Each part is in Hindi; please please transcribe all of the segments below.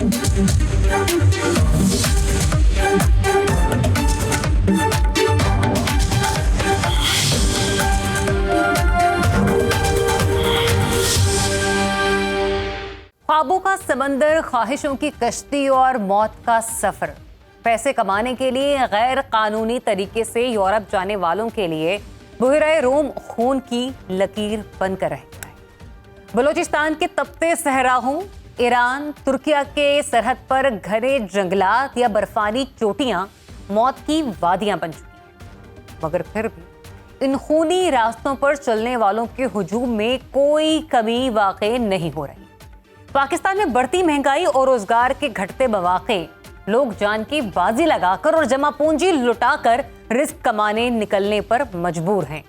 ख्वाबों का समंदर, ख्वाहिशों की कश्ती और मौत का सफर। पैसे कमाने के लिए गैर कानूनी तरीके से यूरोप जाने वालों के लिए बुहराए रोम खून की लकीर बनकर रह गया है। बलूचिस्तान के तपते सहराहों, ईरान, तुर्किया के सरहद पर घने जंगलात या बर्फानी चोटियां मौत की वादियां बन चुकी हैं। मगर फिर भी इन खूनी रास्तों पर चलने वालों के हुजूम में कोई कमी वाक़ई नहीं हो रही। पाकिस्तान में बढ़ती महंगाई और रोजगार के घटते मौके, लोग जान की बाजी लगाकर और जमा पूंजी लुटाकर रिस्क कमाने निकलने पर मजबूर हैं।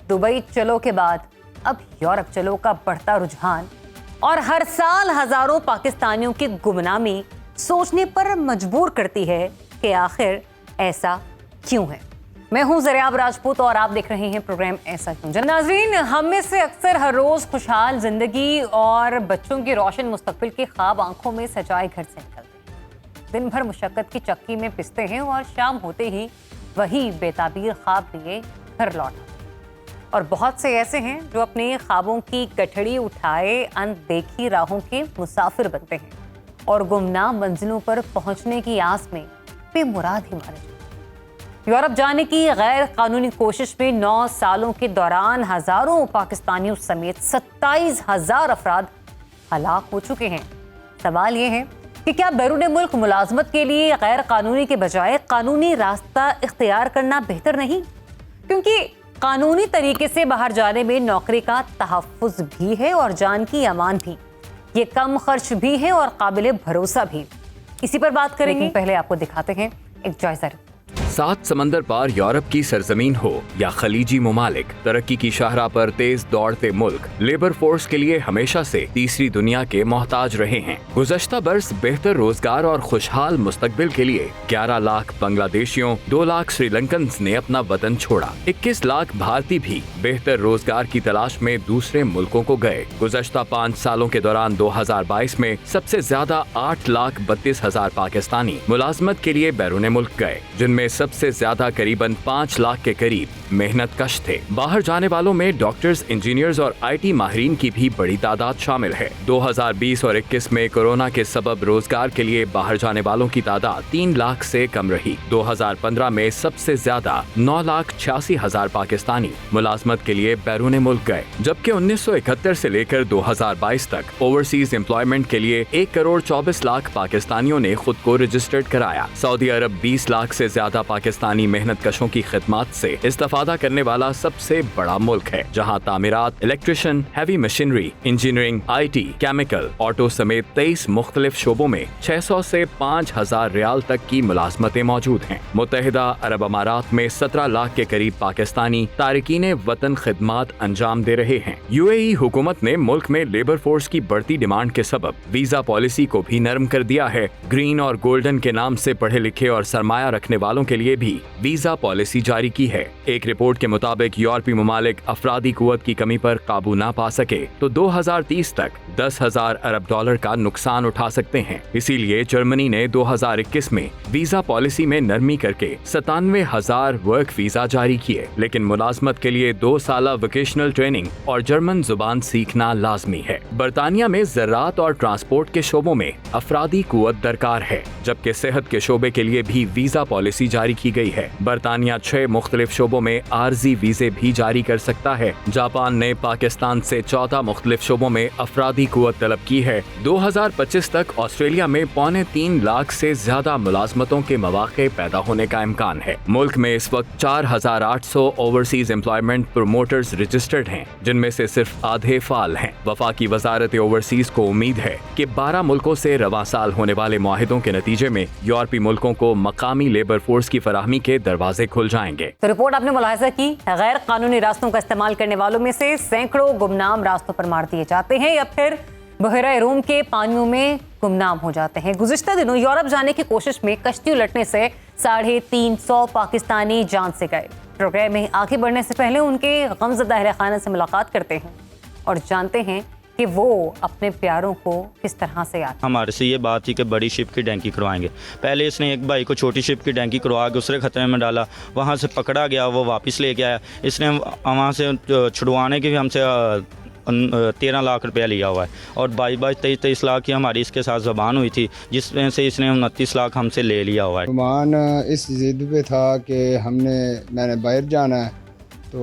दुबई चलो के बाद अब यूरोप चलो का बढ़ता रुझान और हर साल हजारों पाकिस्तानियों की गुमनामी सोचने पर मजबूर करती है कि आखिर ऐसा क्यों है। मैं हूं ज़रियाब राजपूत और आप देख रहे हैं प्रोग्राम ऐसा क्यों। नाज़रीन, हम में से अक्सर हर रोज खुशहाल जिंदगी और बच्चों की रोशन मुस्तकबिल के ख्वाब आंखों में सजाए घर से निकलते हैं। दिन भर मुशक्कत की चक्की में पिसते हैं और शाम होते ही वही बेताबीर ख्वाब लिए घर लौट। और बहुत से ऐसे हैं जो अपने ख्वाबों की गठड़ी उठाए अनदेखी राहों के मुसाफिर बनते हैं और गुमनाम मंजिलों पर पहुंचने की आस में बेमुराद ही मारे। यूरोप जाने की गैर कानूनी कोशिश में 9 सालों के दौरान हजारों पाकिस्तानियों समेत 27,000 अफराद हलाक हो चुके हैं। सवाल ये है कि क्या बैरून मुल्क मुलाजमत के लिए गैर कानूनी के बजाय कानूनी रास्ता इख्तियार करना बेहतर नहीं? क्योंकि कानूनी तरीके से बाहर जाने में नौकरी का तहफ़्फ़ुज़ भी है और जान की अमान भी। ये कम खर्च भी है और काबिल भरोसा भी। इसी पर बात करेंगे, लेकिन पहले आपको दिखाते हैं एक जायजा। 7 समंदर पार यूरोप की सरजमीन हो या खलीजी मुमालिक, तरक्की की शाहराह पर तेज दौड़ते मुल्क लेबर फोर्स के लिए हमेशा से तीसरी दुनिया के मोहताज रहे हैं। गुज़श्ता बरस बेहतर रोजगार और खुशहाल मुस्तकबिल के लिए 11 लाख बांग्लादेशियों, 2 लाख श्रीलंकन ने अपना वतन छोड़ा। 21 लाख भारतीय भी बेहतर रोजगार की तलाश में दूसरे मुल्कों को गए। गुज़श्ता 5 सालों के दौरान 2022 में सबसे ज्यादा 8,32,000 पाकिस्तानी मुलाजमत के लिए बैरून मुल्क गए, जिनमें सबसे ज्यादा करीबन 5 लाख के करीब मेहनत कश थे। बाहर जाने वालों में डॉक्टर्स, इंजीनियर्स और IT माहिरीन की भी बड़ी तादाद शामिल है। 2020 और 21 में कोरोना के सबब रोजगार के लिए बाहर जाने वालों की तादाद 3 लाख से कम रही। 2015 में सबसे ज्यादा 9,86,000 पाकिस्तानी मुलाजमत के लिए बैरून मुल्क गए, जबकि 1971 से लेकर 2022 तक ओवरसीज एम्प्लॉयमेंट के लिए 1 करोड़ 24 लाख पाकिस्तानियों ने खुद को रजिस्टर्ड कराया। सऊदी अरब 20 लाख से ज्यादा पाकिस्तानी मेहनत कशों की खिदमत से इस्तेफादा करने वाला सबसे बड़ा मुल्क है, जहां तामीरात, electrician, heavy machinery, engineering, IT, chemical, auto समेत 23 मुख्तलिफ शोबों में 600 से 5,000 रियाल तक की मुलाजमतें मौजूद हैं। मुत्तहिदा अरब अमारात में 17 लाख के करीब पाकिस्तानी तारिकीने वतन खिदमत अंजाम दे रहे हैं। UAE हुकूमत ने मुल्क में लेबर फोर्स की बढ़ती डिमांड के सबब वीजा पॉलिसी को भी नरम कर दिया है। ग्रीन और गोल्डन के नाम से पढ़े लिखे और सरमाया रखने वालों के लिए भी वीजा पॉलिसी जारी की है। एक रिपोर्ट के मुताबिक यूरोपीय मुमालिक अफरादी कुव्वत की कमी पर काबू ना पा सके तो 2030 तक 10,000 अरब डॉलर का नुकसान उठा सकते हैं। इसीलिए जर्मनी ने 2021 में वीजा पॉलिसी में नरमी करके 97,000 वर्क वीजा जारी किए, लेकिन मुलाजमत के लिए 2 साला वोकेशनल ट्रेनिंग और जर्मन जुबान सीखना लाजमी है। बरतानिया में ज़राअत और ट्रांसपोर्ट के शोबों में अफरादी कुव्वत दरकार है, जबकि सेहत के शोबे के लिए भी वीजा पॉलिसी जारी की गई है। बरतानिया 6 मुख्तलिफ शोबों में आर्जी वीजे भी जारी कर सकता है। जापान ने पाकिस्तान से 14 मुख्तलिफ शोबों में अफरादी कुव्वत तलब की है। 2025 तक ऑस्ट्रेलिया में 3.25 लाख से ज्यादा मुलाजमतों के मौके पैदा होने का इम्कान है। मुल्क में इस वक्त 4,800 ओवरसीज एम्प्लॉयमेंट प्रोमोटर्स रजिस्टर्ड हैं, जिनमें से सिर्फ आधे फाल हैं। वफाकी वजारत ओवरसीज को उम्मीद है कि 12 मुल्कों से रवां साल होने वाले मुआहिदों के नतीजे में यूरोपीय मुल्कों को मकामी लेबर फोर्स की फराहमी के दरवाजे खुल जाएंगे। तो रिपोर्ट आपने मुलाहिजा की, गैर कानूनी रास्तों का इस्तेमाल करने वालों में से सैकड़ों गुमनाम रास्तों पर मार दिए जाते हैं या फिर बहरा रोम के पानियों में गुमनाम हो जाते हैं। गुज़िश्ता दिनों यूरोप जाने की कोशिश में कश्ती उलटने से 350 पाकिस्तानी जान से गए। प्रोग्राम में आगे बढ़ने से पहले उनके गमज़दा अहले खाना से मुलाकात करते हैं और जानते हैं कि वो अपने प्यारों को किस तरह से याद। हमारे से ये बात थी कि बड़ी शिप की डैंकी करवाएंगे। पहले इसने एक भाई को छोटी शिप की डैंकी करवा के दूसरे खतरे में डाला, वहाँ से पकड़ा गया, वो वापस लेके आया। इसने वहाँ से छुड़वाने के भी हमसे 13 लाख रुपया लिया हुआ है और 22-23 लाख की हमारी इसके साथ ज़बान हुई थी, जिसमें से इसने 29 लाख हमसे ले लिया हुआ है। नुमान इस ज़िद पे था कि मैंने बाहर जाना है, तो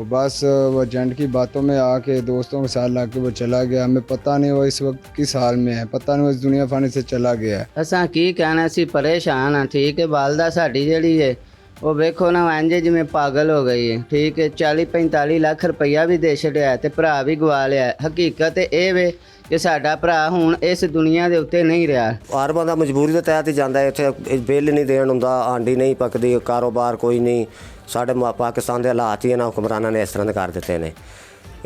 बस वो एजेंट की बातों में आके दोस्तों के साथ लाके वो चला गया। हमें पता नहीं वो इस वक्त किस हाल में है, पता नहीं वो इस दुनिया फानी से चला गया है। असां की कहना सी परेशान हाँ, ठीक है। वालदा साडी जेड़ी है वो वेखो ना इंज जिमें पागल हो गई है, ठीक है। 40-45 लाख रुपया भी दे छड़िया ते भरा भी गवा लिया। हकीकत ਇਹ ਵੇ कि साडा भरा हुण इस दुनिया ਦੇ ਉੱਤੇ नहीं रहा। हर बंदा मजबूरी के तहत ही जाता है, इत्थे बिल नहीं देन हुंदा, आंडी नहीं पकदी, कारोबार कोई नहीं। साडे पाकिस्तान के हालात ही इन्हां हुक्मरानां ने इस तरह कर दिते ने।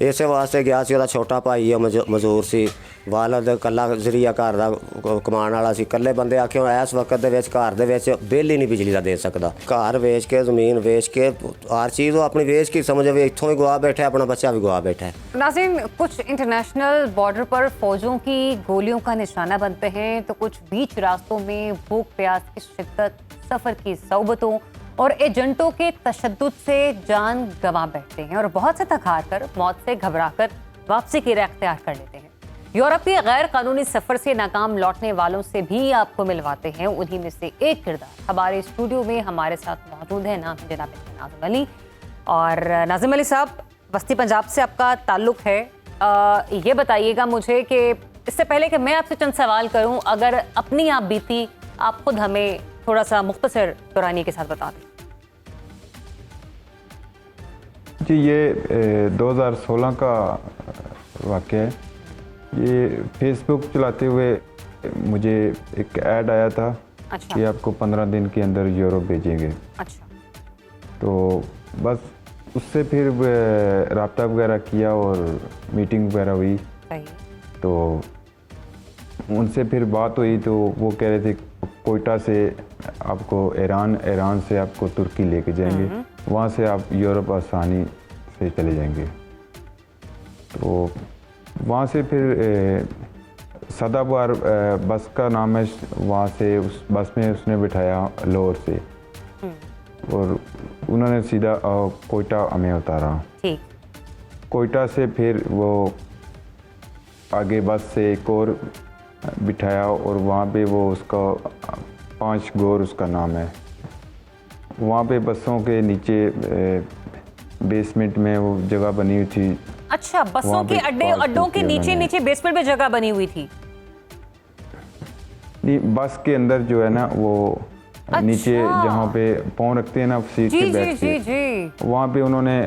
इस वास्ते गया सी, छोटा भाई है मजदूर सी, वालद कला जरिया घर का कमाने वाला सी। कल्ले बंदे आखियो इस वक्त दे विच घर दे विच बिल ही नहीं बिजली का दे सकदा। घर वेच के ज़मीन वेच के हर चीज़ वो अपनी वेच के समझ भी इत्थों भी गवा बैठा है, अपना बच्चा भी गवा बैठा है। नाज़रीन, कुछ इंटरनेशनल बॉर्डर पर फौजों की गोलियों का निशाना बनते हैं, तो कुछ बीच रास्तों में भूख प्यास की शिद्दत, सफ़र की सौबतों और एजेंटों के तशद्दुद से जान गंवा बैठते हैं और बहुत से थक हार कर, मौत से घबराकर वापसी की राह इख्तियार कर लेते हैं। यूरोप के गैर कानूनी सफ़र से नाकाम लौटने वालों से भी आपको मिलवाते हैं। उन्हीं में से एक किरदार हमारे स्टूडियो में हमारे साथ मौजूद है, नाम जनाब नाज़िम अली। और नाज़िम अली साहब, बस्ती पंजाब से आपका ताल्लुक़ है। ये बताइएगा मुझे कि इससे पहले कि मैं आपसे चंद सवाल करूँ, अगर अपनी आप बीती आप खुद हमें थोड़ा सा मुख्तसर दौरानी के साथ बता दें। जी, ये 2016 का वाक़या है। ये फेसबुक चलाते हुए मुझे एक ऐड आया था। अच्छा। कि आपको 15 दिन के अंदर यूरोप भेजेंगे। अच्छा। तो बस उससे फिर रब्ता वगैरह किया और मीटिंग वगैरह हुई। सही। तो उनसे फिर बात हुई तो वो कह रहे थे कोयटा से आपको ईरान से आपको तुर्की लेके जाएंगे, वहाँ से आप यूरोप आसानी से चले जाएंगे। तो वहाँ से फिर सदाबहार बस का नाम है, वहाँ से उस बस में उसने बिठाया लाहौर से और उन्होंने सीधा कोयटा हमें उतारा। ठीक। कोयटा से फिर वो आगे बस से एक और बिठाया और वहाँ पे वो उसका 5 गोर उसका नाम है। वहाँ पे बसों के नीचे बेसमेंट में वो जगह बनी हुई थी। अच्छा, बसों के अड्डों के नीचे बेसमेंट में जगह बनी हुई थी। नहीं, बस के अंदर जो है ना वो नीचे जहाँ पे पाँव रखते हैं ना सीट के बैठ के, वहाँ पे उन्होंने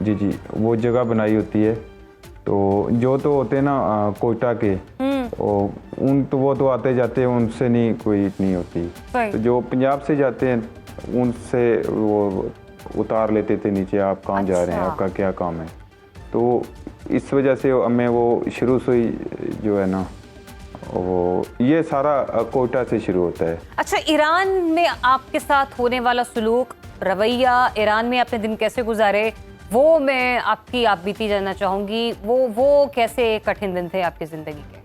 जी वो जगह बनाई होती है। तो जो तो होते हैं ना कोयटा के, वो तो आते जाते हैं, उनसे नहीं कोई इतनी होती। तो जो पंजाब से जाते हैं उनसे वो उतार लेते थे नीचे, आप कहाँ जा रहे हैं, आपका क्या काम है। तो इस वजह से हमें वो शुरू से ही जो है ना वो ये सारा कोयटा से शुरू होता है। अच्छा, ईरान में आपके साथ होने वाला सुलूक, रवैया, ईरान में आपने दिन कैसे गुजारे, वो मैं आपकी आप बीती जानना चाहूँगी। वो कैसे कठिन दिन थे आपकी ज़िंदगी के?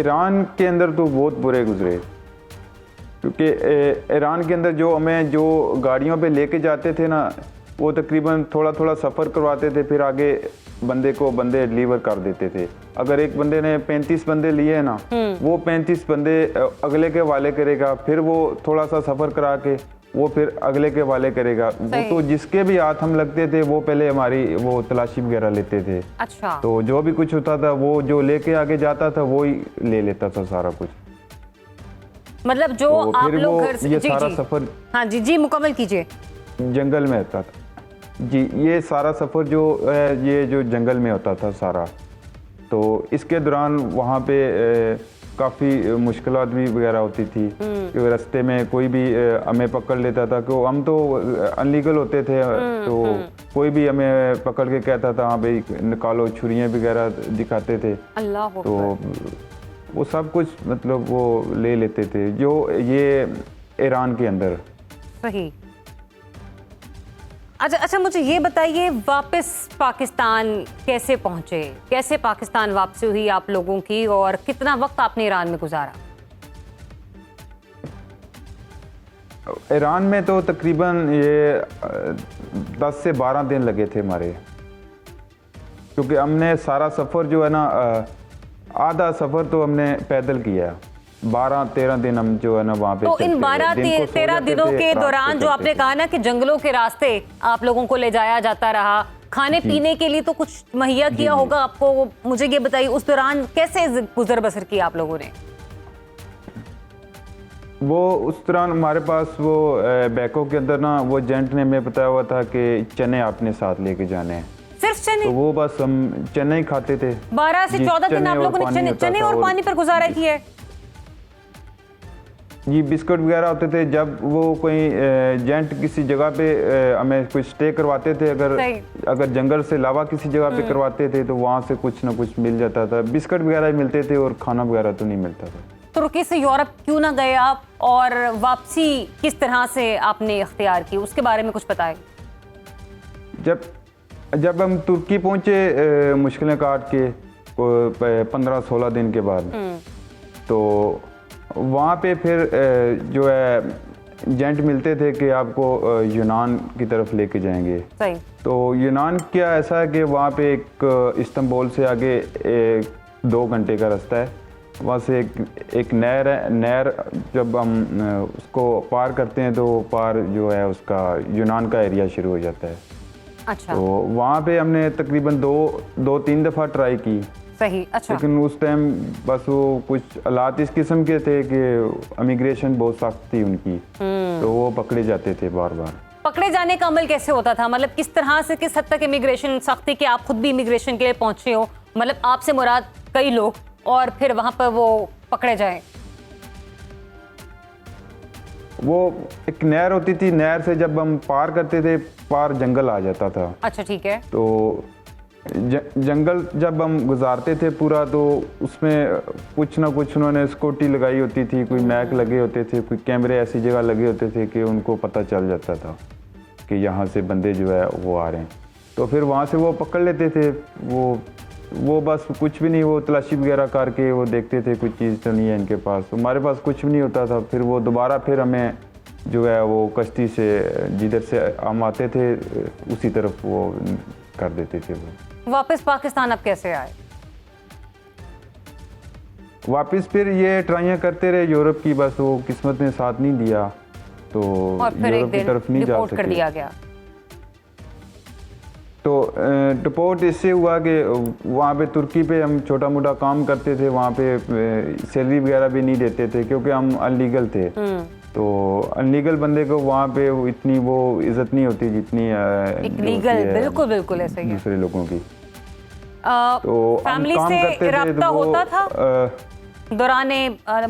ईरान के अंदर तो बहुत बुरे गुजरे, क्योंकि ईरान के अंदर जो गाड़ियों पे लेके जाते थे ना, वो तकरीबन थोड़ा सफ़र करवाते थे, फिर आगे बंदे डिलीवर कर देते थे। अगर एक बंदे ने 35 बंदे लिए ना, वो 35 बंदे अगले के वाले करेगा, फिर वो थोड़ा सा सफ़र करा के वो फिर अगले के वाले करेगा। वो तो जिसके भी हाथ हम लगते थे वो पहले हमारी वो तलाशी वगैरह लेते थे। अच्छा। तो जो भी कुछ होता था वो जो लेके आगे जाता था वो ही ले लेता था सारा कुछ। मतलब जो तो आप लोग घर से ये सारा सफ़र, हाँ जी मुकम्मल कीजिए। जंगल में होता था जी, ये सारा सफ़र जो ये जो जंगल में होता था सारा। तो इसके दौरान वहाँ पे काफ़ी मुश्किलात भी वगैरह होती थी कि रास्ते में कोई भी हमें पकड़ लेता था, कि हम तो अनलीगल होते थे। तो कोई भी हमें पकड़ के कहता था हाँ भाई निकालो, छुरियाँ वगैरह दिखाते थे। अल्लाह। तो वो सब कुछ मतलब वो ले लेते थे, जो ये ईरान के अंदर। सही। अच्छा मुझे ये बताइए, वापस पाकिस्तान कैसे पहुंचे, कैसे पाकिस्तान वापसी हुई आप लोगों की, और कितना वक्त आपने ईरान में गुजारा? ईरान में तो तकरीबन ये 10 से 12 दिन लगे थे हमारे, क्योंकि हमने सारा सफ़र जो है ना, आधा सफ़र तो हमने पैदल किया। 12-13 दिन हम जो है ना वहाँ पे तो इन 12-13 दिनों के दौरान जो आपने कहा ना कि जंगलों के रास्ते आप लोगों को ले जाया जाता रहा, खाने पीने के लिए तो कुछ मुहैया किया होगा आपको, मुझे ये बताइए उस दौरान कैसे गुजर बसर की आप लोगों ने? वो उस दौरान हमारे पास वो बैकों के अंदर ना वो एजेंट ने हमें बताया हुआ था कि चने आपने साथ लेके जाने हैं। सिर्फ चने? तो वो बस हम चने ही खाते थे। 12 से 14 दिन आप लोगों ने चने और पानी पर गुजारा किया है? जी, बिस्कुट वगैरह होते थे। जब वो कोई एजेंट किसी जगह पे हमें कुछ स्टे करवाते थे, अगर जंगल से अलावा किसी जगह पे करवाते थे तो वहाँ से कुछ ना कुछ मिल जाता था। बिस्कुट वगैरह ही मिलते थे और खाना वगैरह तो नहीं मिलता था। तुर्की से यूरोप क्यों ना गए आप, और वापसी किस तरह से आपने इख्तियार की, उसके बारे में कुछ बताएं। जब हम तुर्की पहुंचे मुश्किलें काट के 15-16 दिन के बाद, तो वहाँ पे फिर जो है एजेंट मिलते थे कि आपको यूनान की तरफ लेके जाएंगे। सही। तो यूनान क्या ऐसा है कि वहाँ पे एक इस्तांबुल से आगे 2 घंटे का रास्ता है। वहाँ से एक नहर है। नहर जब हम उसको पार करते हैं तो पार जो है उसका यूनान का एरिया शुरू हो जाता है। अच्छा। तो वहाँ पे हमने तकरीबन 2-3 दफ़ा ट्राई की। सही। अच्छा। लेकिन उस टाइम बस वो कुछ हालात इस किस्म के थे कि इमिग्रेशन बहुत सख्त थी उनकी, तो वो पकड़े जाते थे बार बार। पकड़े जाने का अमल कैसे होता था, मतलब किस तरह से, किस हद तक इमिग्रेशन सख्त थी कि आप खुद भी इमिग्रेशन के लिए पहुंचे हो, मतलब आपसे मुराद कई लोग, और फिर वहां पर वो पकड़े जाए? वो एक नहर होती थी, नहर से जब हम पार करते थे पार जंगल आ जाता था। अच्छा, ठीक है। तो जंगल जब हम गुजारते थे पूरा, तो उसमें कुछ ना कुछ उन्होंने सिक्योरिटी लगाई होती थी, कोई मैक लगे होते थे, कोई कैमरे ऐसी जगह लगे होते थे कि उनको पता चल जाता था कि यहाँ से बंदे जो है वो आ रहे हैं। तो फिर वहाँ से वो पकड़ लेते थे। वो बस कुछ भी नहीं, वो तलाशी वगैरह करके वो देखते थे कुछ चीज़ तो नहीं है इनके पास। हमारे पास कुछ भी नहीं होता था। फिर वो दोबारा फिर हमें जो है वो कश्ती से जिधर से हम आते थे उसी तरफ वो कर देते थे। वो वापस पाकिस्तान अब कैसे आए? वापस फिर ये ट्राइयाँ करते रहे यूरोप की, बस वो किस्मत ने साथ नहीं दिया तो यूरोप की तरफ नहीं जा सके। कर दिया गया। तो डिपोर्ट इससे हुआ कि वहाँ पे तुर्की पे हम छोटा मोटा काम करते थे, वहाँ पे सैलरी वगैरह भी नहीं देते थे क्योंकि हम अनलीगल थे। तो अनलीगल बंदे को वहाँ पे इतनी वो इज्जत नहीं होती जितनी लीगल। बिल्कुल बिल्कुल ऐसे ही दूसरे लोगों की। तो फैमिली से रब्ता होता था दौरान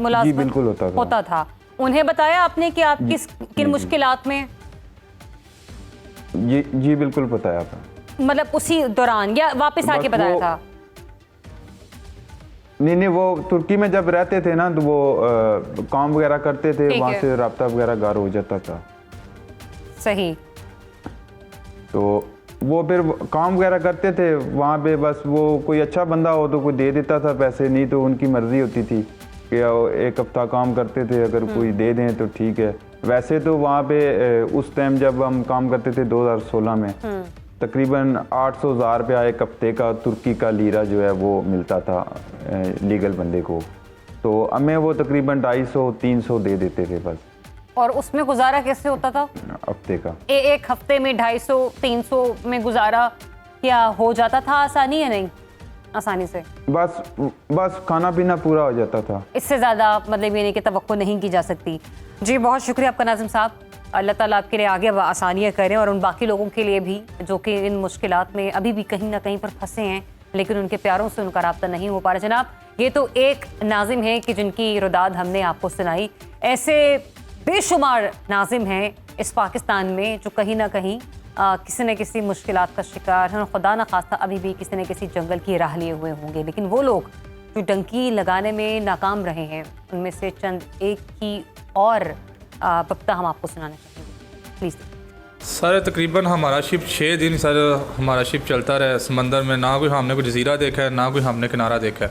मुलाज़मत? जी बिल्कुल होता था। उन्हें बताया आपने कि आप किन मुश्किलात में? जी बिल्कुल बताया था। मतलब उसी दौरान या वापस आके बताया था? नहीं, वो तुर्की में जब रहते थे ना तो वो काम वगैरह करते थे, वहाँ से राब्ता वगैरह गार हो जाता था। सही। तो वो फिर काम वगैरह करते थे वहाँ पे, बस वो कोई अच्छा बंदा हो तो कोई दे देता था पैसे, नहीं तो उनकी मर्जी होती थी कि 1 हफ्ता काम करते थे, अगर कोई दे दें तो ठीक है। वैसे तो वहाँ पे उस टाइम जब हम काम करते थे 2016 में तकरीबन 800,000 रुपया 1 हफ्ते का तुर्की का लीरा जो है वो मिलता था लीगल बंदे को। तो हमें वो तकरीबन 250-300 दे देते थे बस। और उसमें गुजारा कैसे होता था हफ्ते का? एक हफ्ते में 250-300 में गुजारा क्या हो जाता था? आसानी है नहीं आसानी से? बस खाना पीना पूरा हो जाता था। इससे ज़्यादा मतलब ये नहीं कि तवक्को नहीं की जा सकती। जी बहुत शुक्रिया आपका नाज़िम साहब। अल्लाह ताला आपके लिए आगे आसानियाँ करें और उन बाकी लोगों के लिए भी जो कि इन मुश्किलात में अभी भी कहीं ना कहीं पर फंसे हैं लेकिन उनके प्यारों से उनका राब्ता नहीं हो पा रहा। जनाब ये तो एक नाज़िम है कि जिनकी रुदाद हमने आपको सुनाई। ऐसे बेशुमार नाज़िम हैं इस पाकिस्तान में जो कहीं ना कहीं किसी न किसी मुश्किलात का शिकार हैं और खुदा न खास्ता अभी भी किसी न किसी जंगल की राह लिए हुए होंगे। लेकिन वो लोग जो डंकी लगाने में नाकाम रहे हैं उनमें से चंद एक की और बप्ता हम आपको सुनाना चाहेंगे। प्लीज़। सर तकरीबन हमारा शिप 6 दिन सर हमारा शिप चलता रहा समंदर में, ना कोई हमने कोई जजीरा देखा है, ना कोई हमने किनारा देखा है।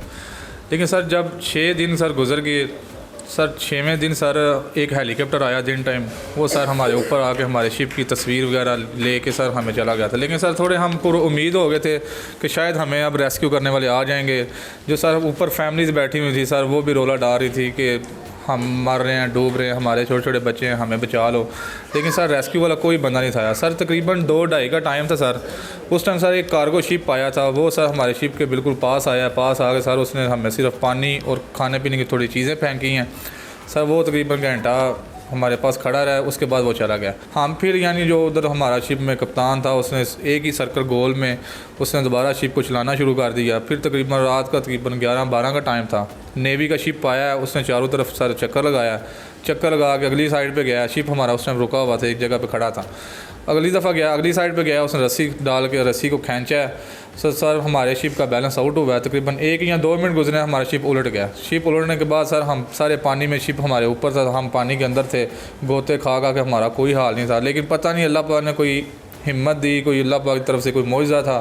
लेकिन सर जब 6 दिन सर गुजर गए, सर 6वें दिन सर एक हेलीकॉप्टर आया दिन टाइम, वो सर हमारे ऊपर आके हमारे शिप की तस्वीर वगैरह लेके सर हमें चला गया था। लेकिन सर थोड़े हम पूरे उम्मीद हो गए थे कि शायद हमें अब रेस्क्यू करने वाले आ जाएंगे। जो सर ऊपर फैमिलीज बैठी हुई थी सर, वो भी रोला डाल रही थी कि हम मर रहे हैं, डूब रहे हैं, हमारे छोटे छोटे बच्चे हैं, हमें बचा लो। लेकिन सर रेस्क्यू वाला कोई बंदा नहीं था सर। तकरीबन 2-2:30 का टाइम था सर। उस टाइम सर एक कार्गो शिप आया था, वो सर हमारे शिप के बिल्कुल पास आया। पास आके सर उसने हमें सिर्फ पानी और खाने पीने की थोड़ी चीज़ें फेंकी हैं सर। वो तकरीबन घंटा हमारे पास खड़ा रहा, उसके बाद वो चला गया। हम फिर यानी जो उधर हमारा शिप में कप्तान था, उसने एक ही सर्कल गोल में उसने दोबारा शिप को चलाना शुरू कर दिया। फिर तकरीबन रात का तकरीबन 11-12 का टाइम था। नेवी का शिप आया, उसने चारों तरफ सर चक्कर लगाया। चक्कर लगा के अगली साइड पे गया। शिप हमारा उस टाइम रुका हुआ था, एक जगह पे खड़ा था। अगली दफ़ा गया, अगली साइड पे गया, उसने रस्सी डाल के रस्सी को खींचा। सर हमारे शिप का बैलेंस आउट हुआ है। तकरीबन 1 या 2 मिनट गुजरे, हमारा शिप उलट गया। शिप उलटने के बाद सर हम सारे पानी में, शिप हमारे ऊपर था, हम पानी के अंदर थे। गोते खा के हमारा कोई हाल नहीं था। लेकिन पता नहीं अल्लाह पाक ने कोई हिम्मत दी, कोई अल्लाह पाक की तरफ से कोई मौजज़ा था,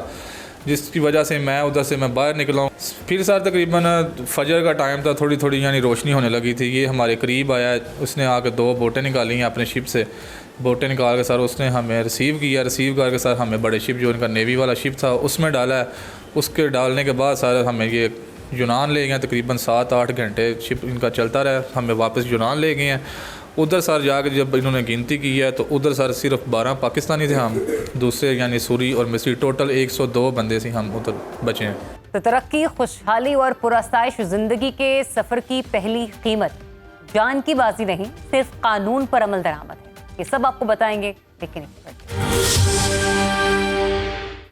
जिसकी वजह से मैं उधर से मैं बाहर निकला हूँ। फिर सर तकरीबन फजर का टाइम था, थोड़ी थोड़ी यानी रोशनी होने लगी थी। ये हमारे करीब आया, उसने आके 2 बोटें निकाली हैं अपने शिप से। बोटें निकाल के सर उसने हमें रिसीव किया। रिसीव करके सर हमें बड़े शिप, जो इनका नेवी वाला शिप था, उसमें डाला है। उसके डालने के बाद सर हमें ये यूनान ले गए। तकरीबन 7-8 घंटे शिप इनका चलता रहा, हमें वापस यूनान ले गए हैं। उधर सर जाकर जब इन्होंने गिनती की है तो उधर सर सिर्फ 12 पाकिस्तानी थे, हम दूसरे यानी सूरी और मिस्री, टोटल 102 बंदे से हम उधर बचे हैं। तो तरक्की, खुशहाली और पुरस्ताइश जिंदगी के सफ़र की पहली कीमत जान की बाजी नहीं, सिर्फ कानून पर अमल दरामद है। ये सब आपको बताएंगे, लेकिन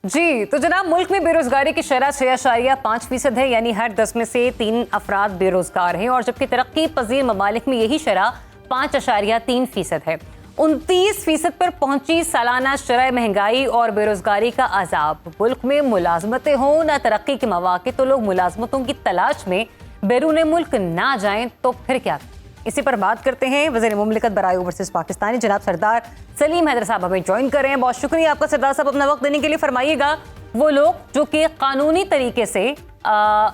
जी तो जनाब, मुल्क में बेरोजगारी की शरह 6.5% है, यानी हर 10 में से 3 अफराद बेरोजगार हैं। और जबकि तरक्की पजीर ममालिक में यही शरह 5.3% है। 29% पर पहुंची सालाना शरह महंगाई और बेरोजगारी का अजाब। मुल्क में मुलाजमतें हों ना तरक्की के मौके, तो लोग मुलाजमतों की तलाश में बैरून मुल्क ना जाएं तो फिर क्या। इसी पर बात करते हैं वज़ीर मुमलिकत बराए ओवरसीज़ पाकिस्तानी जनाब सरदार सलीम हैदर साहब हमें ज्वाइन कर रहे हैं। बहुत शुक्रिया आपका सरदार साहब, अपना वक्त देने के लिए। फरमाइएगा, वो लोग जो कि कानूनी तरीके से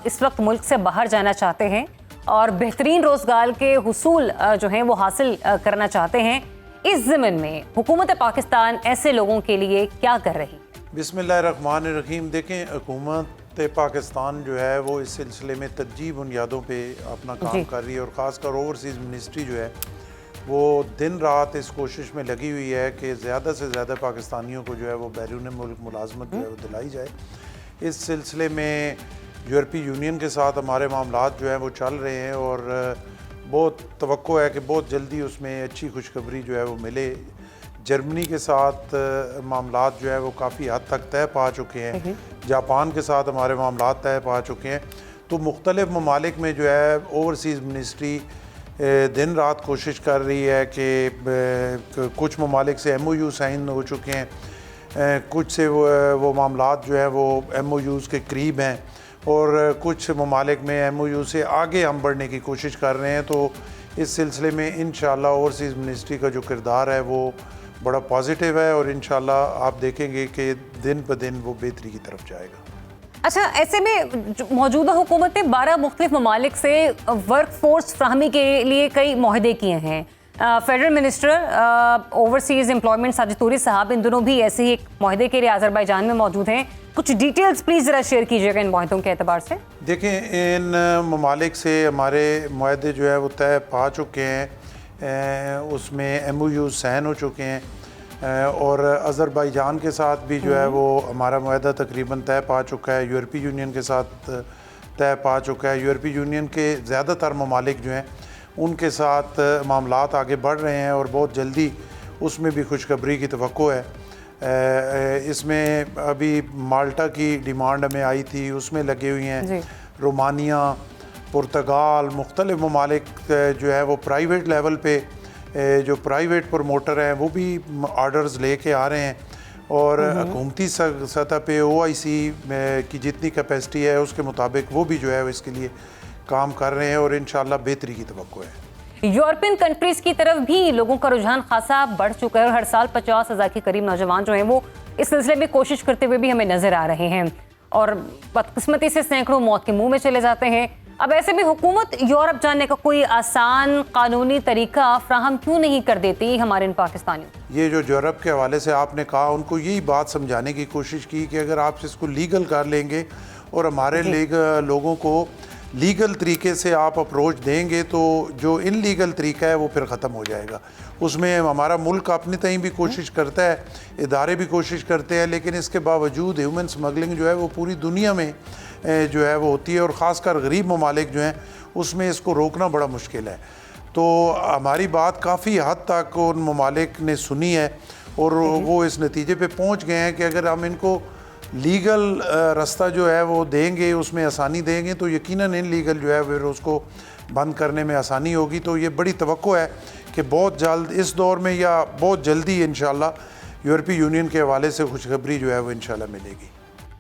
इस वक्त मुल्क से बाहर जाना चाहते हैं और बेहतरीन रोजगार के हुसूल जो हैं वो हासिल करना चाहते हैं, इस ज़मीन में हुकूमत पाकिस्तान ऐसे लोगों के लिए क्या कर रही? बिस्मिल्लाहिर्रहमानिर्रहीम। देखें, हुकूमत पाकिस्तान जो है वो इस सिलसिले में तर्जीह बुनियादों पे अपना काम कर रही है और ख़ासकर ओवरसीज़ मिनिस्ट्री जो है वो दिन रात इस कोशिश में लगी हुई है कि ज़्यादा से ज़्यादा पाकिस्तानियों को जो है वो बैरून मुल्क मुलाजमत जो है वो दिलाई जाए। इस सिलसिले में यूरोपीय यूनियन के साथ हमारे मामलात जो हैं वो चल रहे हैं और बहुत तवक्को है कि बहुत जल्दी उसमें अच्छी खुशखबरी जो है वो मिले। जर्मनी के साथ मामलात जो है वो काफ़ी हद तक तय पा चुके हैं। जापान के साथ हमारे मामलात तय पा चुके हैं। तो मुख्तलिफ़ ममालिक में जो है ओवरसीज़ मिनिस्ट्री दिन रात कोशिश कर रही है कि कुछ ममालिक से MOU साइन हो चुके हैं, कुछ से वो मामलात जो है वो MOUs के करीब हैं और कुछ ममालिक में MOU से आगे हम बढ़ने की कोशिश कर रहे हैं। तो इस सिलसिले में इंशाअल्लाह ओवरसीज़ मिनिस्ट्री का जो किरदार है वो बड़ा पॉजिटिव है और इंशाअल्लाह आप देखेंगे कि दिन ब दिन वो बेहतरी की तरफ जाएगा। अच्छा, ऐसे में मौजूदा हुकूमत ने 12 मुख्तलिफ ममालिक से वर्क फोर्स फ्राहमी के लिए कई मुआहदे किए हैं। Federal minister overseas employment Sajid Turi साहब इन दोनों भी ऐसे ही एक मुआहदे के लिए आज़रबाईजान में मौजूद हैं। कुछ डिटेल्स प्लीज़ ज़रा शेयर कीजिएगा इन मुआहदों के एतबार से। देखें, इन ममालिक से हमारे मुआहदे जो है वो तय पा चुके हैं, उसमें MOU साइन हो चुके हैं और अज़रबाईजान के साथ भी जो है वो हमारा मुआहदा तकरीबन तय पा चुका है। यूरोपीय यूनियन के साथ तय पा चुका है। यूरोपीय यूनियन के ज़्यादातर ममालिक जो हैं उनके साथ मामलात आगे बढ़ रहे हैं और बहुत जल्दी उसमें भी खुशखबरी की तवक्को है। इसमें अभी माल्टा की डिमांड हमें आई थी, उसमें लगे हुए हैं। रोमानिया, पुर्तगाल, मुख्तलिफ ममालिक जो है वो प्राइवेट लेवल पे जो प्राइवेट प्रमोटर हैं वो भी आर्डर्स लेके आ रहे हैं और हुकूमती सतह पे OIC की जितनी कैपेसिटी है उसके मुताबिक वो भी जो है इसके लिए काम कर रहे हैं और इंशाअल्लाह बेहतरी की तवक्को है। यूरोपियन कंट्रीज की तरफ भी लोगों का रुझान खासा बढ़ चुका है और हर साल 50,000 के करीब नौजवान जो हैं वो इस सिलसिले में कोशिश करते हुए भी हमें नजर आ रहे हैं और बदकिस्मती से सैकड़ों मौत के मुंह में चले जाते हैं। अब ऐसे में हुकूमत यूरोप जाने का कोई आसान कानूनी तरीका फ्राहम क्यों नहीं कर देती हमारे इन पाकिस्तानियों? ये जो यूरोप के हवाले से आपने कहा, उनको यही बात समझाने की कोशिश की कि अगर आप इसको लीगल कर लेंगे और हमारे लोगों को लीगल तरीके से आप अप्रोच देंगे तो जो इनलीगल तरीका है वो फिर ख़त्म हो जाएगा। उसमें हमारा मुल्क अपनी तहीं भी कोशिश करता है, इदारे भी कोशिश करते हैं, लेकिन इसके बावजूद ह्यूमन स्मगलिंग जो है वो पूरी दुनिया में जो है वो होती है और ख़ासकर गरीब ममालिक जो हैं उसमें इसको रोकना बड़ा मुश्किल है। तो हमारी बात काफ़ी हद तक उन ममालिक ने सुनी है और वो इस नतीजे पे पहुंच गए हैं कि अगर हम इनको लीगल रास्ता जो है वो देंगे, उसमें आसानी देंगे, तो यकीनन इनलीगल जो है फिर उसको बंद करने में आसानी होगी। तो ये बड़ी तवक्को है कि बहुत जल्द इस दौर में या बहुत जल्दी इंशाल्लाह यूरोपीय यूनियन के हवाले से खुशखबरी जो है वो इंशाल्लाह मिलेगी।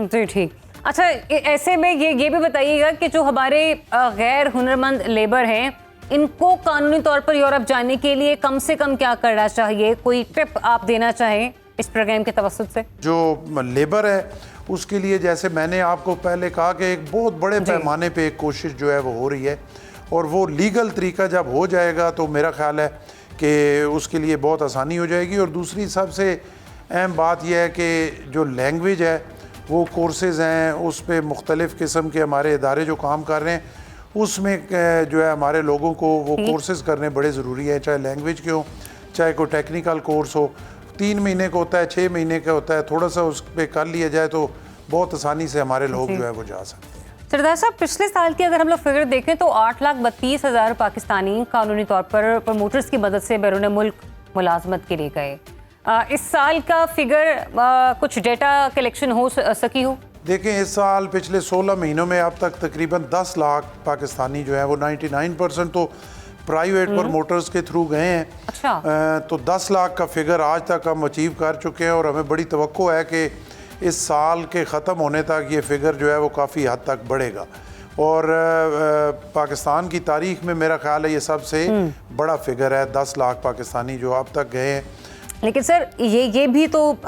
जी ठीक। अच्छा, ऐसे में ये भी बताइएगा कि जो हमारे गैर हुनरमंद लेबर हैं इनको कानूनी तौर पर यूरोप जाने के लिए कम से कम क्या करना चाहिए? कोई टिप आप देना चाहें इस प्रोग्राम के तवस्सुत से? जो लेबर है उसके लिए जैसे मैंने आपको पहले कहा कि एक बहुत बड़े पैमाने पे एक कोशिश जो है वो हो रही है और वो लीगल तरीका जब हो जाएगा तो मेरा ख्याल है कि उसके लिए बहुत आसानी हो जाएगी। और दूसरी सबसे अहम बात यह है कि जो लैंग्वेज है वो कोर्सेज़ हैं, उस पर मुख्तलिफ़ किस्म के हमारे इदारे जो काम कर रहे हैं उसमें जो है हमारे लोगों को वो कोर्सेज़ करने बड़े ज़रूरी हैं, चाहे लैंग्वेज के हो, चाहे कोई टेक्निकल कोर्स हो। 3 महीने का होता है, 6 महीने का होता है, थोड़ा सा उस पर कर लिया जाए तो बहुत आसानी से हमारे लोग जो है वो जा सकते हैं। सरदार साहब, पिछले साल की अगर हम लोग फिगर देखें तो 8,32,000 पाकिस्तानी कानूनी तौर पर प्रमोटर्स की मदद से बैरून मुल्क मुलाजमत के लिए गए। इस साल का फिगर कुछ डेटा कलेक्शन हो सकी हो? देखें, इस साल पिछले 16 महीनों में अब तक तकरीबन 10 लाख पाकिस्तानी जो है वो 99% तो प्राइवेट प्रमोटर्स के थ्रू गए हैं। अच्छा। तो 10 लाख का फिगर आज तक हम अचीव कर चुके हैं और हमें बड़ी तवक्को है कि इस साल के ख़त्म होने तक ये फिगर जो है वो काफ़ी हद तक बढ़ेगा और पाकिस्तान की तारीख में मेरा ख्याल है ये सबसे बड़ा फिगर है, 10 लाख पाकिस्तानी जो अब तक गए हैं। लेकिन सर ये भी तो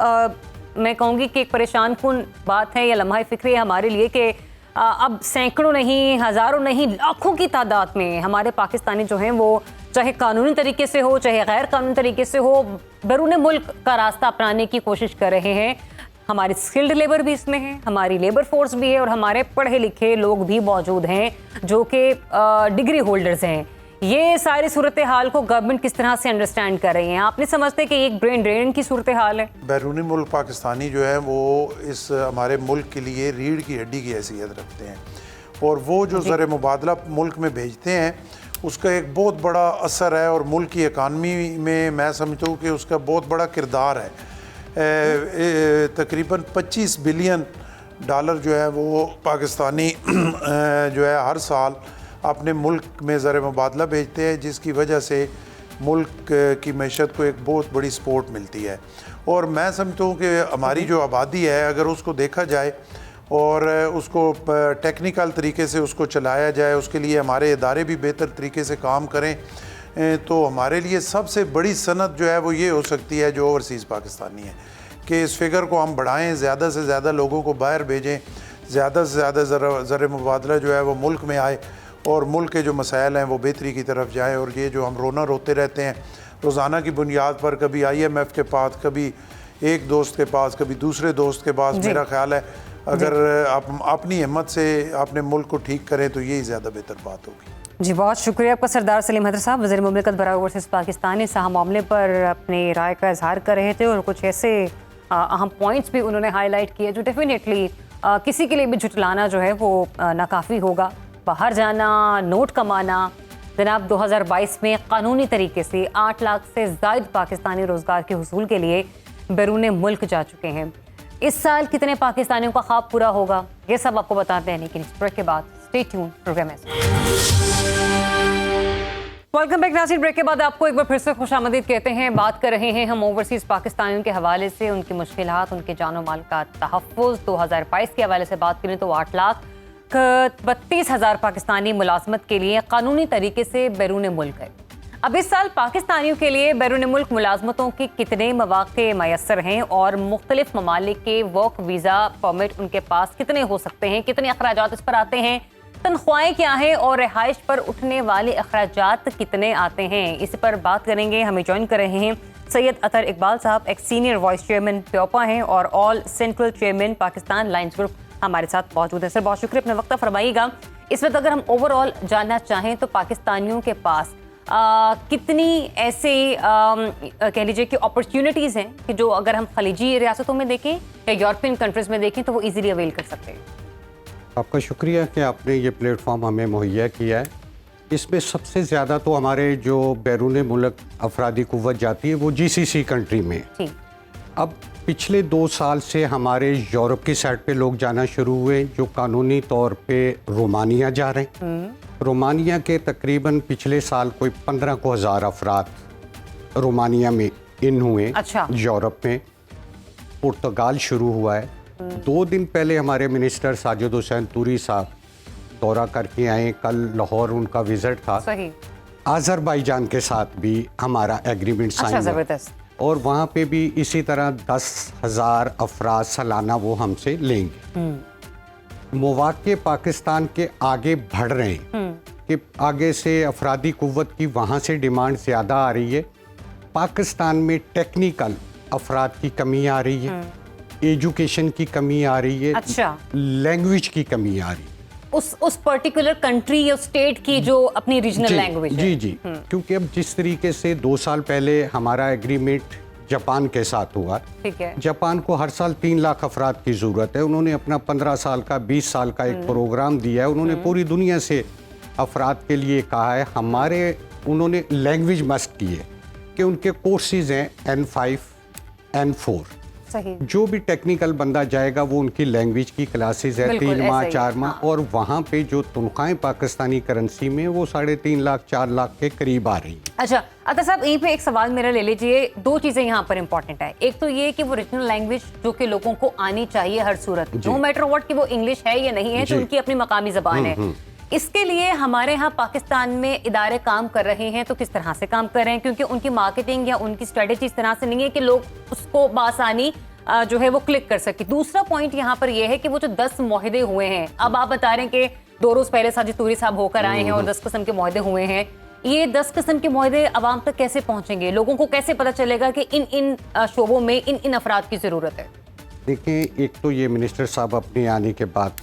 मैं कहूँगी कि एक परेशान कुन बात है या लम्हा फ़िक्र है हमारे लिए कि अब सैकड़ों नहीं, हज़ारों नहीं, लाखों की तादाद में हमारे पाकिस्तानी जो हैं वो चाहे कानूनी तरीके से हो चाहे गैर कानूनी तरीके से हो बैरून मुल्क का रास्ता अपनाने की कोशिश कर रहे हैं। हमारी स्किल्ड लेबर भी इसमें है, हमारी लेबर फोर्स भी है और हमारे पढ़े लिखे लोग भी मौजूद हैं जो कि डिग्री होल्डर्स हैं। ये सारी सूरत हाल को गवर्नमेंट किस तरह से अंडरस्टैंड कर रही है? आप नहीं समझते कि एक ब्रेन ड्रेन की सूरत हाल है? बैरूनी मुल्क पाकिस्तानी जो है वो इस हमारे मुल्क के लिए रीढ़ की हड्डी की हैसियत रखते हैं और वो जो ज़र मुबादला मुल्क में भेजते हैं उसका एक बहुत बड़ा असर है और मुल्क की इकानमी में मैं समझता हूँ कि उसका बहुत बड़ा किरदार है। तकरीबन 25 बिलियन डॉलर जो है वो पाकिस्तानी जो है हर साल अपने मुल्क में ज़र मुबादला भेजते हैं, जिसकी वजह से मुल्क की मैशत को एक बहुत बड़ी सपोर्ट मिलती है। और मैं समझता हूँ कि हमारी जो आबादी है अगर उसको देखा जाए और उसको टेक्निकल तरीके से उसको चलाया जाए, उसके लिए हमारे इदारे भी बेहतर तरीके से काम करें, तो हमारे लिए सबसे बड़ी सनत जो है वो ये हो सकती है जो ओवरसीज़ पाकिस्तानी है कि इस फिगर को हम बढ़ाएं, ज़्यादा से ज़्यादा लोगों को बाहर भेजें, ज़्यादा से ज़्यादा ज़र मुबादला जो है वो मुल्क में आए और मुल्क के जो मसाइल हैं वो बेहतरी की तरफ जाएँ। और ये जो हम रोते रहते हैं रोज़ाना की बुनियाद पर, कभी IMF के पास, कभी एक दोस्त के पास, कभी दूसरे दोस्त के पास, मेरा ख्याल है अगर आप अपनी हिम्मत से अपने मुल्क को ठीक करें तो यही ज़्यादा बेहतर बात होगी। जी, बहुत शुक्रिया आपका सरदार सलीम हैदर साहब। वज़ीर मुमलिकत बराए ओवरसीज़ पाकिस्तान इस अहम मामले पर अपनी राय का इजहार कर रहे थे और कुछ ऐसे अहम पॉइंट्स भी उन्होंने हाईलाइट किए जो डेफिनेटली किसी के लिए भी झुटलाना जो है वो नाकाफ़ी होगा। बाहर जाना, नोट कमाना। जनाब 2022 में कानूनी तरीके से 8 लाख से ज़ायद पाकिस्तानी रोज़गार के हुसूल के लिए बैरून मुल्क जा चुके हैं। इस साल कितने पाकिस्तानियों का ख्वाब पूरा होगा ये सब आपको बताते हैं, लेकिन इस ब्रेक के बाद stay tune program welcome back नाज़रीन। ब्रेक के बाद आपको एक बार फिर से खुशामदीद कहते हैं। बात कर रहे हैं हम ओवरसीज़ पाकिस्तानियों के हवाले से, उनकी मुश्किलात, उनके जानो माल का तहफ़्फ़ुज़। 2022 के हवाले से बात करें तो 8,32,000 पाकिस्तानी मुलाजमत के लिए कानूनी तरीके से बैरून मुल्क है। अब इस साल पाकिस्तानियों के लिए बैरून मुल्क मुलाजमतों के कितने मौके मैसर हैं और मुख्तलिफ ममालिक के वर्क वीज़ा परमिट उनके पास कितने हो सकते हैं, कितने अखराजात इस पर आते हैं, तनख्वाहें क्या हैं और रिहाइश पर उठने वाले अखराजात कितने आते हैं, इस पर बात करेंगे। हमें ज्वाइन कर रहे हैं सैयद अतर इकबाल साहब, एक सीनियर वाइस चेयरमैन प्योपा हैं और all central chairman Pakistan lines group हमारे साथ मौजूद है। सर बहुत शुक्रिया, अपना वक्त फरमाइएगा। इस वक्त अगर हम ओवरऑल जानना चाहें तो पाकिस्तानियों के पास कितनी ऐसे कह लीजिए कि अपॉर्चुनिटीज़ हैं कि जो अगर हम खलीजी रियासतों में देखें या यूरोपियन कंट्रीज़ में देखें तो वो इजीली अवेल कर सकते हैं। आपका शुक्रिया कि आपने ये प्लेटफॉर्म हमें मुहैया किया है। इसमें सबसे ज़्यादा तो हमारे जो बैरून मुल्क अफरादी कुव्वत जाती है वो जीसीसी कंट्री में। अब पिछले 2 साल से हमारे यूरोप की साइड पे लोग जाना शुरू हुए जो कानूनी तौर पे रोमानिया जा रहे हैं। रोमानिया के तकरीबन पिछले साल कोई 15,000 अफराद रोमानिया में इन हुए। अच्छा। यूरोप में पुर्तगाल शुरू हुआ है। 2 दिन पहले हमारे मिनिस्टर साजिद हुसैन तूरी साहब दौरा करके आए, कल लाहौर उनका विजिट था। सही। आज़रबाईजान के साथ भी हमारा एग्रीमेंट साइन हुआ और वहाँ पे भी इसी तरह 10,000 अफराद सालाना वो हमसे लेंगे। मौवाक़े पाकिस्तान के आगे बढ़ रहे हैं कि आगे से अफरादी कुव्वत की वहाँ से डिमांड ज़्यादा आ रही है। पाकिस्तान में टेक्निकल अफराद की कमी आ रही है, एजुकेशन की कमी आ रही है। अच्छा। लैंग्वेज की कमी आ रही है उस पर्टिकुलर कंट्री या स्टेट की जो अपनी रीजनल लैंग्वेज है। जी जी, क्योंकि अब जिस तरीके से 2 साल पहले हमारा एग्रीमेंट जापान के साथ हुआ, ठीक है। जापान को हर साल 3 लाख अफराद की ज़रूरत है। उन्होंने अपना 15 साल का 20 साल का एक प्रोग्राम दिया है। उन्होंने पूरी दुनिया से अफराद के लिए कहा है। उन्होंने लैंग्वेज मस्ट की है कि उनके कोर्सेज हैं N5 N4। सही। जो भी टेक्निकल बंदा जाएगा वो उनकी लैंग्वेज की क्लासेस है 3 माह 4 माह। हाँ। और वहाँ पे जो तनख्वाहें पाकिस्तानी करेंसी में वो 3.5 लाख 4 लाख के करीब आ रही हैं। अच्छा अतर साहब, यहीं पे एक सवाल मेरा ले लीजिए। 2 चीजें यहाँ पर इंपॉर्टेंट है। एक तो ये कि वो रीजनल लैंग्वेज जो कि लोगों को आनी चाहिए हर सूरत, नो मैटर व्हाट कि वो इंग्लिश है या नहीं है, तो उनकी अपनी मकामी जबान है। इसके लिए हमारे यहाँ पाकिस्तान में इदारे काम कर रहे हैं, तो किस तरह से काम कर रहे हैं? क्योंकि उनकी मार्केटिंग या उनकी स्ट्रेटेजी इस तरह से नहीं है कि लोग उसको बासानी जो है वो क्लिक कर सके। दूसरा पॉइंट यहाँ पर यह है कि वो जो 10 मुआहदे हुए हैं, अब आप बता रहे हैं कि 2 रोज पहले साजिद तूरी साहब होकर आए हैं और 10 किस्म के मुआहदे हुए हैं। ये 10 किस्म के मुआहदे अवाम तक कैसे पहुंचेंगे? लोगों को कैसे पता चलेगा कि इन शोबों में इन अफराद की जरूरत है? देखिए, एक तो ये मिनिस्टर साहब अपने आने के बाद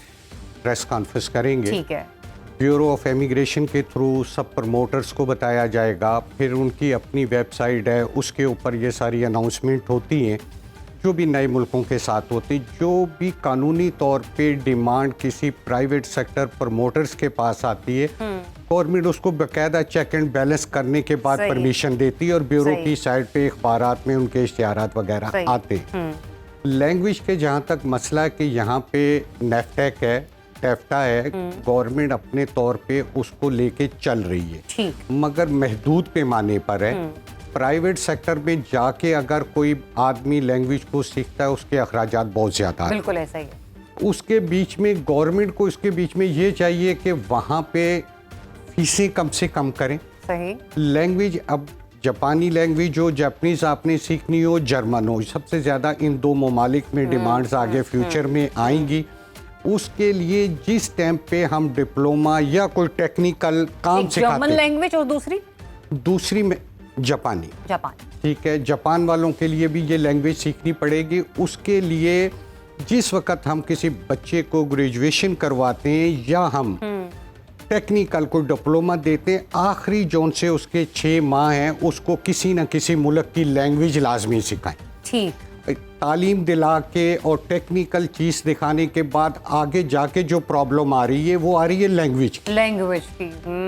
प्रेस कॉन्फ्रेंस करेंगे। ठीक है। ब्यूरो ऑफ इमिग्रेशन के थ्रू सब प्रमोटर्स को बताया जाएगा, फिर उनकी अपनी वेबसाइट है, उसके ऊपर ये सारी अनाउंसमेंट होती हैं जो भी नए मुल्कों के साथ होती। जो भी कानूनी तौर पे डिमांड किसी प्राइवेट सेक्टर प्रमोटर्स के पास आती है, गवर्नमेंट उसको बाकायदा चेक एंड बैलेंस करने के बाद परमिशन देती है और ब्यूरो की साइट पे अखबारात में उनके इश्तिहारात वगैरह आते हैं। लैंग्वेज के जहाँ तक मसला है कि यहाँ पे नेफ्टेक है, टेफ्टा है, गवर्नमेंट अपने तौर पे उसको लेके चल रही है, मगर महदूद पैमाने पर है। प्राइवेट सेक्टर में जाके अगर कोई आदमी लैंग्वेज को सीखता है उसके अखराजात बहुत ज़्यादा। बिल्कुल ऐसा ही है। उसके बीच में गवर्नमेंट को इसके बीच में ये चाहिए कि वहाँ पे फीसें कम से कम करें। सही। लैंग्वेज, अब जापानी लैंग्वेज हो, जापानीज आपने सीखनी हो, जर्मन हो, सबसे ज़्यादा इन 2 ममालिक में डिमांड्स आगे फ्यूचर में आएंगी। उसके लिए जिस टाइम पे हम डिप्लोमा या कोई टेक्निकल काम सिखाते हैं, जर्मन लैंग्वेज और दूसरी में जापानी। ठीक है, जापान वालों के लिए भी ये लैंग्वेज सीखनी पड़ेगी। उसके लिए जिस वक्त हम किसी बच्चे को ग्रेजुएशन करवाते हैं या हम टेक्निकल को डिप्लोमा देते हैं, आखिरी जोन से उसके 6 माह हैं, उसको किसी न किसी मुल्क की लैंग्वेज लाजमी सिखाएं। ठीक। तालीम दिला के और टेक्निकल चीज़ दिखाने के बाद आगे जाके जो प्रॉब्लम आ रही है वो आ रही है लैंग्वेज की।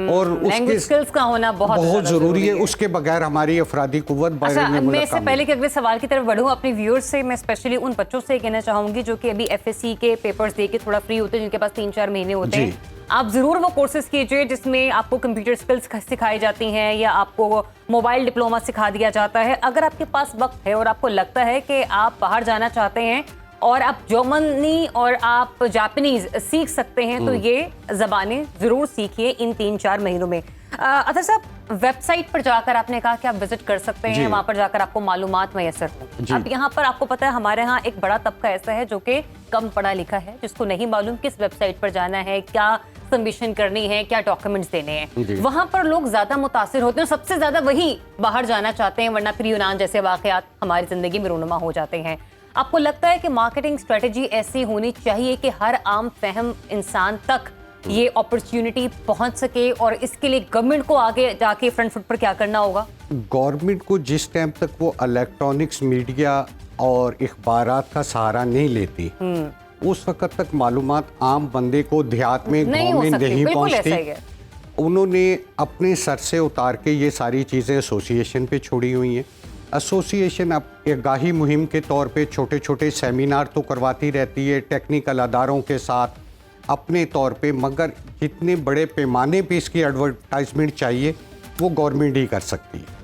और लैंग्वेज स्किल्स का होना बहुत ज़रूरी है। उसके बगैर हमारी अफरादी कुव्वत। अच्छा, मैं इससे पहले कि अगले सवाल की तरफ बढ़ूं, अपने व्यूअर्स से मैं स्पेशली उन बच्चों से कहना चाहूंगी जो कि अभी FSC के पेपर्स दे के थोड़ा फ्री होते हैं, जिनके पास 3-4 महीने होते हैं। आप ज़रूर वो कोर्सेज कीजिए जिसमें आपको कंप्यूटर स्किल्स सिखाई जाती हैं या आपको मोबाइल डिप्लोमा सिखा दिया जाता है। अगर आपके पास वक्त है और आपको लगता है कि आप बाहर जाना चाहते हैं और आप जर्मनी और आप जापानीज सीख सकते हैं, तो ये ज़बानें ज़रूर सीखिए इन 3-4 महीनों में। अतर साहब, वेबसाइट पर जाकर आपने कहा कि आप विजिट कर सकते हैं, वहां पर जाकर आपको मालूमात मैसर होंगी। अब यहाँ पर आपको पता है हमारे यहाँ एक बड़ा तबका ऐसा है जो कि कम पढ़ा लिखा है, जिसको नहीं मालूम किस वेबसाइट पर जाना है, क्या सबमिशन करनी है, क्या डॉक्यूमेंट्स देने हैं। वहां पर लोग ज्यादा मुतासिर होते हैं, सबसे ज्यादा वही बाहर जाना चाहते हैं, वरना फिर यूनान जैसे वाकयात हमारी जिंदगी में रूनुमा हो जाते हैं। आपको लगता है कि मार्केटिंग स्ट्रेटेजी ऐसी होनी चाहिए कि हर आम फहम इंसान तक ये अपॉर्चुनिटी पहुंच सके, और इसके लिए गवर्नमेंट को आगे जाके फ्रंट फुट पर क्या करना होगा? गवर्नमेंट को जिस टाइम तक वो इलेक्ट्रॉनिक्स मीडिया और इख्बारात का सहारा नहीं लेती, उस वक्त तक मालूमात आम बंदे को देहात में गाँव में नहीं पहुंचती। उन्होंने अपने सर से उतार के ये सारी चीज़ें एसोसिएशन पे छोड़ी हुई हैं। एसोसिएशन अब एक गाही मुहिम के तौर पे छोटे छोटे सेमिनार तो करवाती रहती है टेक्निकल अदारों के साथ अपने तौर पे, मगर जितने बड़े पैमाने पे इसकी एडवर्टाइजमेंट चाहिए वो गवर्नमेंट ही कर सकती है।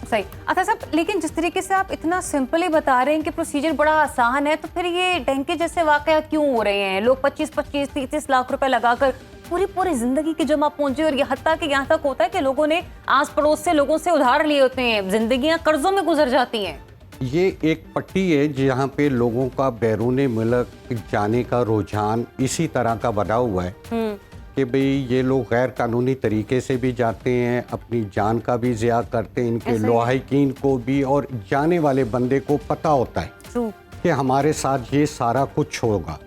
सही। अच्छा साहब, लेकिन जिस तरीके से आप इतना सिंपली बता रहे हैं कि प्रोसीजर बड़ा आसान है, तो फिर ये डेंगू जैसे वाकया क्यों हो रहे हैं? लोग 25-25, 30 लाख रुपए लगाकर पूरी जिंदगी की जमा पूंजी, और ये हत्ता कि यहाँ तक होता है कि लोगों ने आस पड़ोस से लोगों से उधार लिए होते हैं, जिंदगियां कर्जों में गुजर जाती हैं। ये एक पट्टी है जहाँ पे लोगों का बैरून मुल्क जाने का रुझान इसी तरह का बना हुआ है कि भाई ये लोग गैर कानूनी तरीके से भी जाते हैं, अपनी जान का भी ज़िया करते हैं, इनके लोहाइकीन को भी, और जाने वाले बंदे को पता होता है कि हमारे साथ ये सारा कुछ होगा।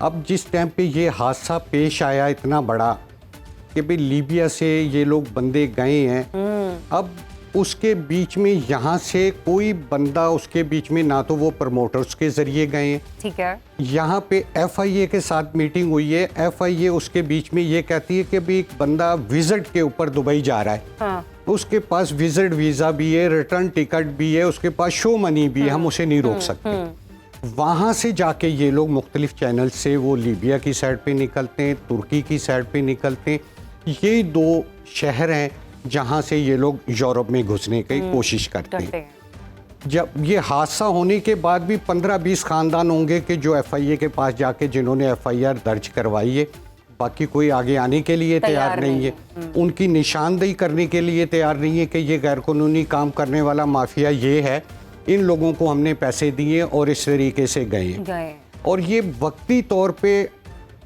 अब जिस टाइम पे ये हादसा पेश आया इतना बड़ा कि भाई लीबिया से ये लोग बंदे गए हैं, अब उसके बीच में यहाँ से कोई बंदा उसके बीच में ना तो वो प्रमोटर्स के जरिए गए हैं, ठीक है, यहाँ पे FIA के साथ मीटिंग हुई है, FIA उसके बीच में ये कहती है कि भी एक बंदा विजिट के ऊपर दुबई जा रहा है, हाँ। उसके पास विजिट वीज़ा भी है, रिटर्न टिकट भी है, उसके पास शो मनी भी है, हम उसे नहीं रोक सकते। वहाँ से जाके ये लोग मुख्तलिफ चैनल से वो लीबिया की साइड पे निकलते हैं, तुर्की की साइड पे निकलते हैं। ये दो शहर हैं जहाँ से ये लोग यूरोप में घुसने की कोशिश करते हैं। जब ये हादसा होने के बाद भी 15-20 खानदान होंगे कि जो FIA के पास जाके जिन्होंने FIR दर्ज करवाई है, बाकी कोई आगे आने के लिए तैयार नहीं है, उनकी निशानदेही करने के लिए तैयार नहीं है कि ये गैर कानूनी काम करने वाला माफिया ये है, इन लोगों को हमने पैसे दिए और इस तरीके से गए। और ये वक्ती तौर पे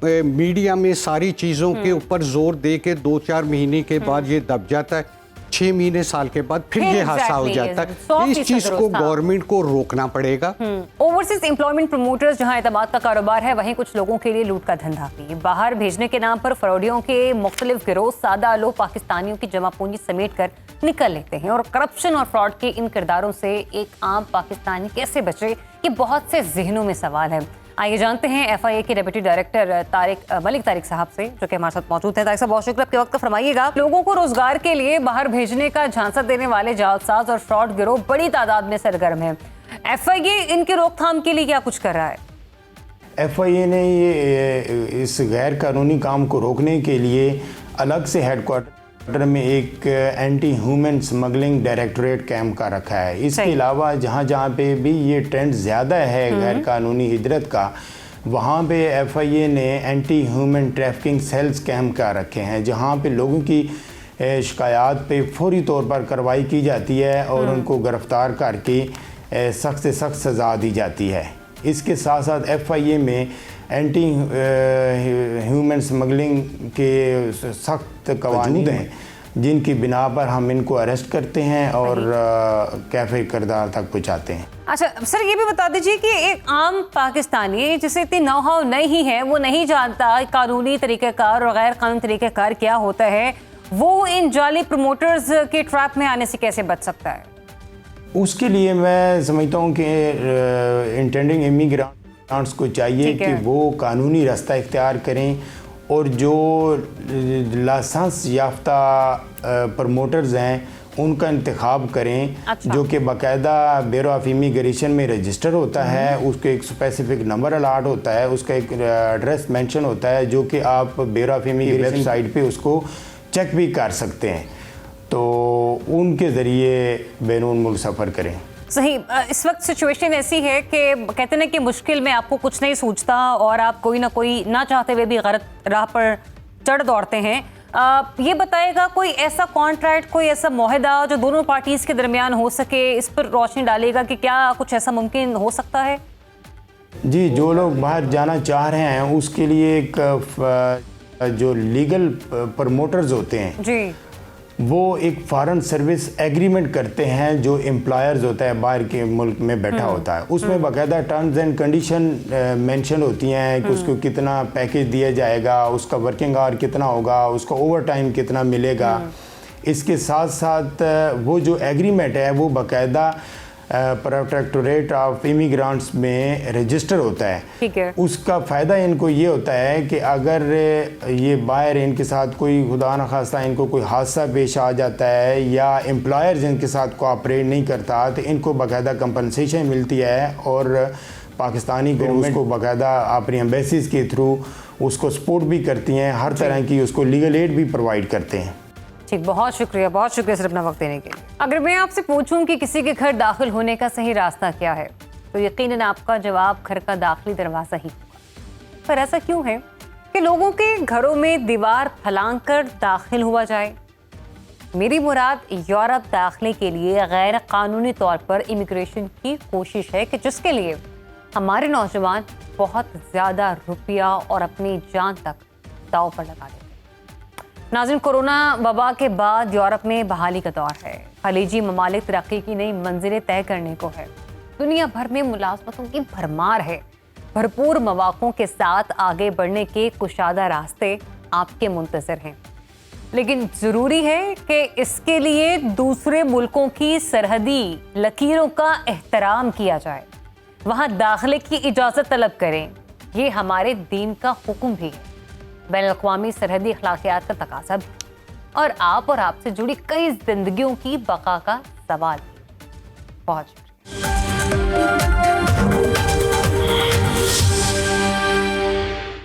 मीडिया में सारी चीज़ों के ऊपर जोर दे के 2-4 महीने के बाद ये दब जाता है, 6 महीने साल के बाद फिर ये हादसा हो जाता है। इस चीज़ को गवर्नमेंट को रोकना पड़ेगा। ओवरसीज एम्प्लॉयमेंट प्रमोटर्स जहां एतमाद का कारोबार है, वहीं कुछ लोगों के लिए लूट का धंधा भी। बाहर भेजने के नाम पर फरौडियों के मुख्तलिफ गिरोह सादा लोग पाकिस्तानियों की जमा पूंजी समेट कर निकल लेते हैं, और करप्शन और फ्रॉड के इन किरदारों से एक आम पाकिस्तानी कैसे बचे, ये बहुत से जहनों में सवाल है। आइए जानते हैं FIA के डेप्यूटी डायरेक्टर मलिक तारिक साहब से, जो कि हमारे साथ मौजूद है। तारिक साहब, बहुत शुक्रिया, आपके वक्त का फरमाइएगा। लोगों को रोजगार के लिए बाहर भेजने का झांसा देने वाले जालसाज और फ्रॉड गिरोह बड़ी तादाद में सरगर्म है। FIA इनकी रोकथाम के लिए क्या कुछ कर रहा है? FIA ने ये इस गैर कानूनी काम को रोकने के लिए अलग से हेडक्वार्टर में एक anti human smuggling directorate camp का रखा है। इसके अलावा जहाँ जहाँ पे भी ये ट्रेंड ज़्यादा है गैर कानूनी हिजरत का, वहाँ पे FIA ने anti human trafficking cells camp का रखे हैं, जहाँ पे लोगों की शिकायत पे फौरी तौर पर कार्रवाई की जाती है और उनको गिरफ्तार करके सख्त से सख्त सज़ा दी जाती है। इसके साथ साथ FIA में एंटी ह्यूमन स्मगलिंग के सख्त कवानीन हैं, जिनकी बिना पर हम इनको अरेस्ट करते हैं और कैफे किरदार तक पहुँचाते हैं। अच्छा सर, ये भी बता दीजिए कि एक आम पाकिस्तानी जिसे इतनी नौ-हाव नहीं है, वो नहीं जानता कानूनी तरीक़ेकार और गैर कानूनी तरीक़ेकार क्या होता है, वो इन जाली प्रमोटर्स के ट्रैप में आने से कैसे बच सकता है? उसके लिए मैं समझता हूँ कि इंटेंडिंग इमिग्रेंट्स को चाहिए कि वो कानूनी रास्ता इख्तियार करें और जो लाइसेंस याफ्ता प्रमोटर्स हैं उनका इंतखाब करें। अच्छा। जो कि बाकायदा ब्यूरो ऑफ इमिग्रेशन में रजिस्टर होता है, उसके एक स्पेसिफिक नंबर अलाट होता है, उसका एक एड्रेस मेंशन होता है, जो कि आप ब्यूरो ऑफ इमिग्रेशन वेबसाइट पे उसको चेक भी कर सकते हैं, तो उनके ज़रिए बैरून मुल्क सफ़र करें। सही। इस वक्त सिचुएशन ऐसी है कि कहते हैं कि मुश्किल में आपको कुछ नहीं सूझता और आप कोई ना चाहते हुए भी गलत राह पर चढ़ दौड़ते हैं, ये बताएगा कोई ऐसा कॉन्ट्रैक्ट, कोई ऐसा मुआहदा जो दोनों पार्टीज के दरमियान हो सके, इस पर रोशनी डालेगा कि क्या कुछ ऐसा मुमकिन हो सकता है? जी, जो लोग बाहर जाना चाह रहे हैं उसके लिए एक जो लीगल प्रमोटर्स होते हैं जी, वो एक फॉरेन सर्विस एग्रीमेंट करते हैं जो एम्प्लॉयर्स होता है बाहर के मुल्क में बैठा होता है, उसमें बाकायदा टर्म्स एंड कंडीशन मेंशन होती हैं कि उसको कितना पैकेज दिया जाएगा, उसका वर्किंग आवर कितना होगा, उसका ओवर टाइम कितना मिलेगा। इसके साथ साथ वो जो एग्रीमेंट है वो बाकायदा प्रोटेक्टोरेट ऑफ इमिग्रेंट्स में रजिस्टर होता है। ठीक है। उसका फ़ायदा इनको ये होता है कि अगर ये बाहर इनके साथ कोई खुदा न खास्ता इनको कोई हादसा पेश आ जाता है या एम्प्लॉयर्स इनके साथ कोऑपरेट नहीं करता तो इनको बाकायदा कंपनसेशन मिलती है और पाकिस्तानी गवर्नमेंट को बाकायदा अपनी एम्बेसीज़ के थ्रू उसको सपोर्ट भी करती हैं, हर तरह की उसको लीगल एड भी प्रोवाइड करते हैं। ठीक, बहुत शुक्रिया सर अपना वक्त देने के लिए। अगर मैं आपसे पूछूं कि किसी के घर दाखिल होने का सही रास्ता क्या है, तो यकीनन आपका जवाब घर का दाखिली दरवाज़ा ही होगा। पर ऐसा क्यों है कि लोगों के घरों में दीवार फलांग कर दाखिल हुआ जाए? मेरी मुराद यूरोप दाखिले के लिए गैर कानूनी तौर पर इमिग्रेशन की कोशिश है कि जिसके लिए हमारे नौजवान बहुत ज़्यादा रुपया और अपनी जान तक दांव पर लगा देते हैं। नाज़रीन, कोरोना वबा के बाद यूरोप में बहाली का दौर है। खलीजी ममालिक तरक्की की नई मंजिलें तय करने को है। दुनिया भर में मुलाजमतों की भरमार है। भरपूर मौक़ों के साथ आगे बढ़ने के कुशादा रास्ते आपके मुंतज़र हैं, लेकिन ज़रूरी है कि इसके लिए दूसरे मुल्कों की सरहदी लकीरों का एहतराम किया जाए, वहाँ दाखिले की इजाज़त तलब करें। ये हमारे दीन का हुक्म भी है, बैनुल-अक़वामी सरहदी अखलाकियात का तकाज़ा भी, और आपसे जुड़ी कई जिंदगियों की बका का सवाल भी। बहुत शुक्रिया।